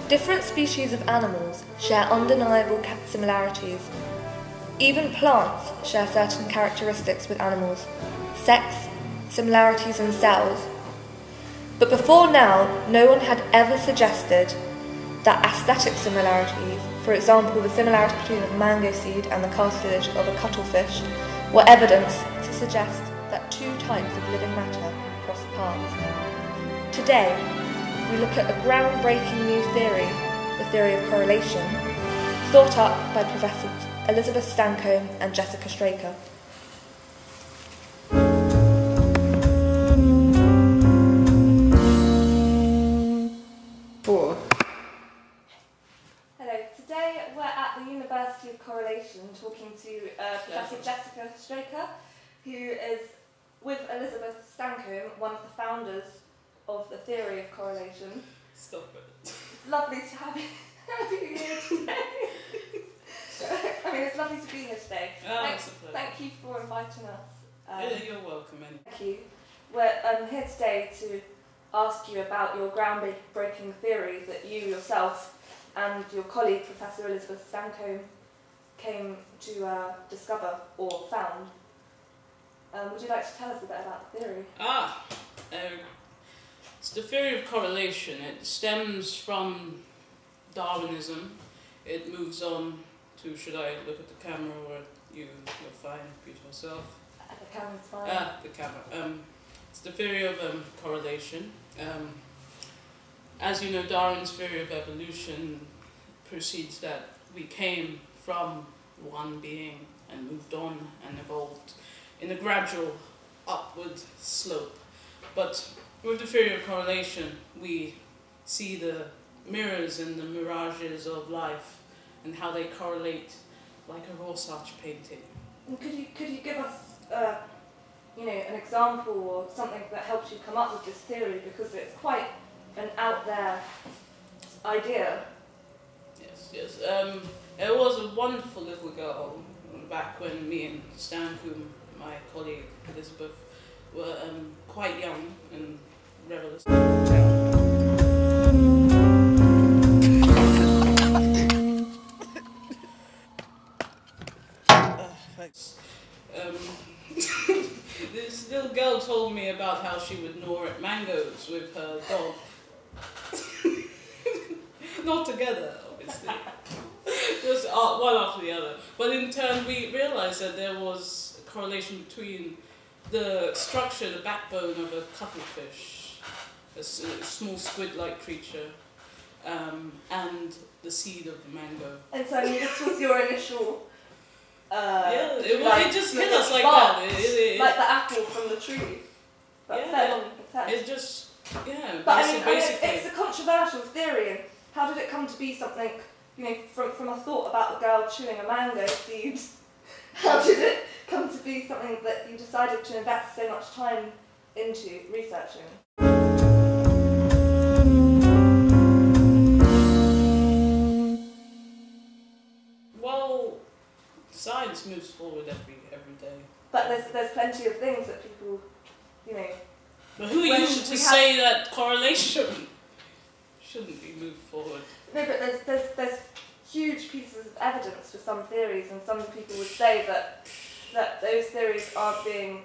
Different species of animals share undeniable similarities. Even plants share certain characteristics with animals: sex, similarities in cells. But before now, no one had ever suggested that aesthetic similarities, for example the similarity between a mango seed and the cartilage of a cuttlefish, were evidence to suggest that two types of living matter cross paths. Today, we look at a groundbreaking new theory, the theory of correlation, thought up by Professors Elizabeth Stancombe and Jessica Straker. Hello, today we're at the University of Correlation talking to Professor Jessica Straker, who is, with Elizabeth Stancombe, one of the founders of the Theory of Correlation. Stop it. It's lovely to have you here today. I mean, it's lovely to be here today. Oh, it's a pleasure. Thank you for inviting us. Yeah, you're welcome. Thank you. We're here today to ask you about your groundbreaking theory that you yourself and your colleague, Professor Elizabeth Stancombe, came to discover or found. Would you like to tell us a bit about the theory? It's the theory of correlation. It stems from Darwinism. It moves on to, should I look at the camera or you're fine, beautiful self? The camera's fine. The camera. It's the theory of correlation. As you know, Darwin's theory of evolution proceeds that we came from one being and moved on and evolved in a gradual upward slope. But with the theory of correlation, we see the mirrors and the mirages of life and how they correlate like a Rorschach painting. And could you give us an example or something that helped you come up with this theory, because it's quite an out there idea? Yes. It was a wonderful little girl back when me and Stancombe, my colleague Elizabeth, were quite young and rebellious. Thanks. This little girl told me about how she would gnaw at mangoes with her dog. Not together, obviously. Just one after the other. But in turn, we realized that there was a correlation between the structure, the backbone of a cuttlefish, a small squid-like creature, and the seed of the mango. And so this was your initial... it just hit us like that. Like the apple from the tree. It just, But I mean, it's a controversial theory. And how did it come to be something, from a thought about the girl chewing a mango seed? How did it come to be something that you decided to invest so much time into researching? Well, science moves forward every day. But there's plenty of things that people, But who are you to say that correlation shouldn't be moved forward? No, but there's huge pieces of evidence for some theories, and some people would say that those theories aren't being,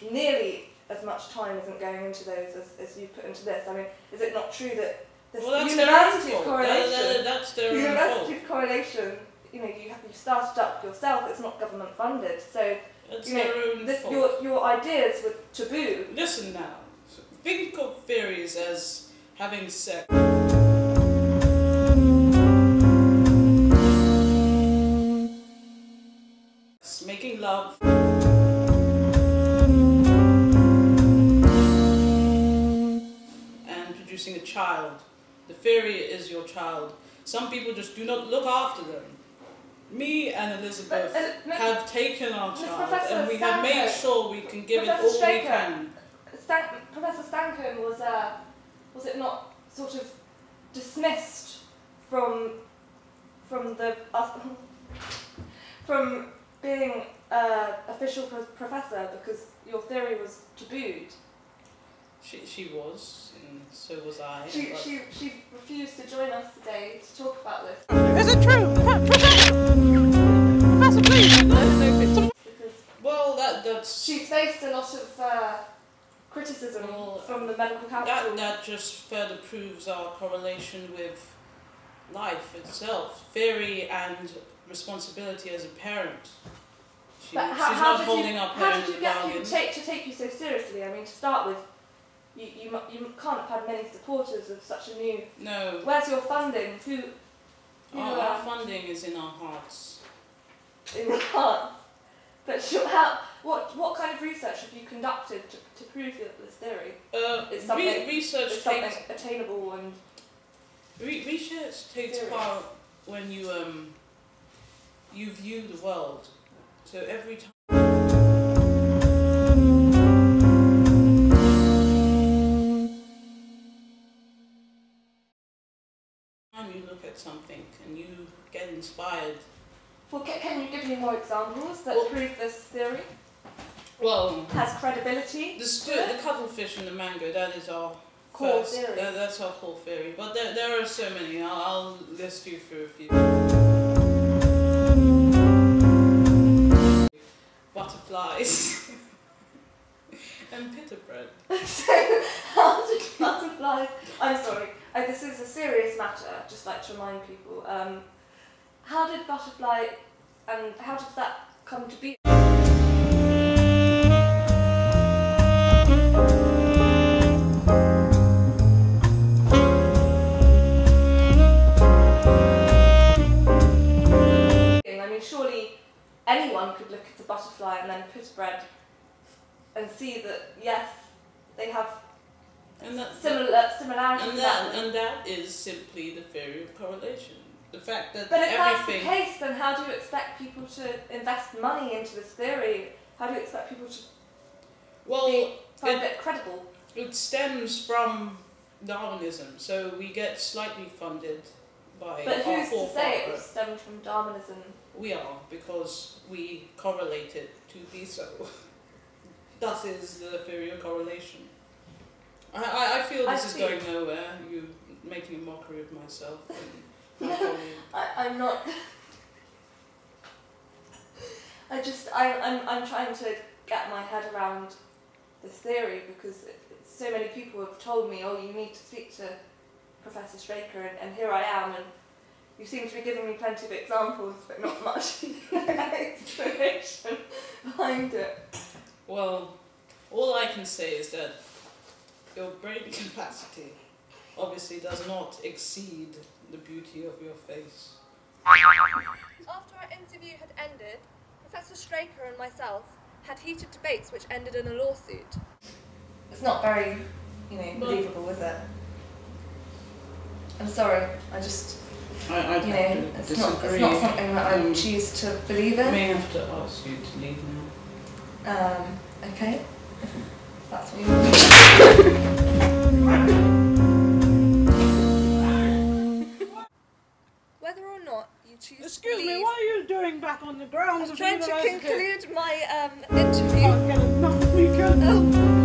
nearly as much time isn't going into those as you've put into this. I mean, is it not true that this University of Correlation, that's their University of Correlation, you started up yourself. It's not government funded, so your ideas were taboo. Listen now, think of theories as having sex. Making love, and producing a child. The theory is your child. Some people just do not look after them. Me and Elizabeth have taken our child, and we have made sure we can give it all we can. Professor Stancombe was it not sort of dismissed from being an official professor because your theory was tabooed? She was, and so was I. She refused to join us today to talk about this. Is it true? Professor, please! Well, that's... She's faced a lot of criticism from the medical council. That just further proves our correlation with life itself. Theory and responsibility as a parent. She's not holding up her end of the bargain. How did you get people to take you so seriously? I mean, to start with, you can't have had many supporters of such a new... No. Where's your funding? Our funding is in our hearts. In your hearts? But what kind of research have you conducted to prove this theory? It's something, research something attainable and... Research takes part when you view the world. So every time you look at something and you get inspired. Well, can you give me more examples that prove this theory? Well, has credibility. The cuttlefish and the mango, that is our core theory. That's our core theory. But there are so many. I'll list you through a few. Butterflies and pita bread. So, how did butterflies... I'm sorry, this is a serious matter, I'd just like to remind people. How did butterfly, and how did that come to be? I mean, surely anyone could look at a butterfly and then pita bread and see that, yes, they have similarities. And that is simply the theory of correlation. The fact that But if that's the case, then how do you expect people to invest money into this theory? How do you expect people to find it credible? It stems from Darwinism, so we get slightly funded by But our who's to say it forefathers. stemmed from Darwinism? We are, because we correlate it to be so. Thus is the theory of correlation. I feel this is going nowhere. You're making a mockery of myself. I'm not. I'm trying to get my head around this theory because so many people have told me, oh, you need to speak to Professor Straker, and here I am, and you seem to be giving me plenty of examples, but not much explanation behind it. Well, all I can say is that your brain capacity obviously does not exceed the beauty of your face. After our interview had ended, Professor Straker and myself had heated debates which ended in a lawsuit. It's not very, believable, is it? I'm sorry, it's not something that I choose to believe in. I may have to ask you to leave now. Okay. That's what you want. Whether or not you choose Excuse to me, what are you doing back on the grounds of the I'm trying to university? conclude my interview. Can't get enough of me, can you? Oh.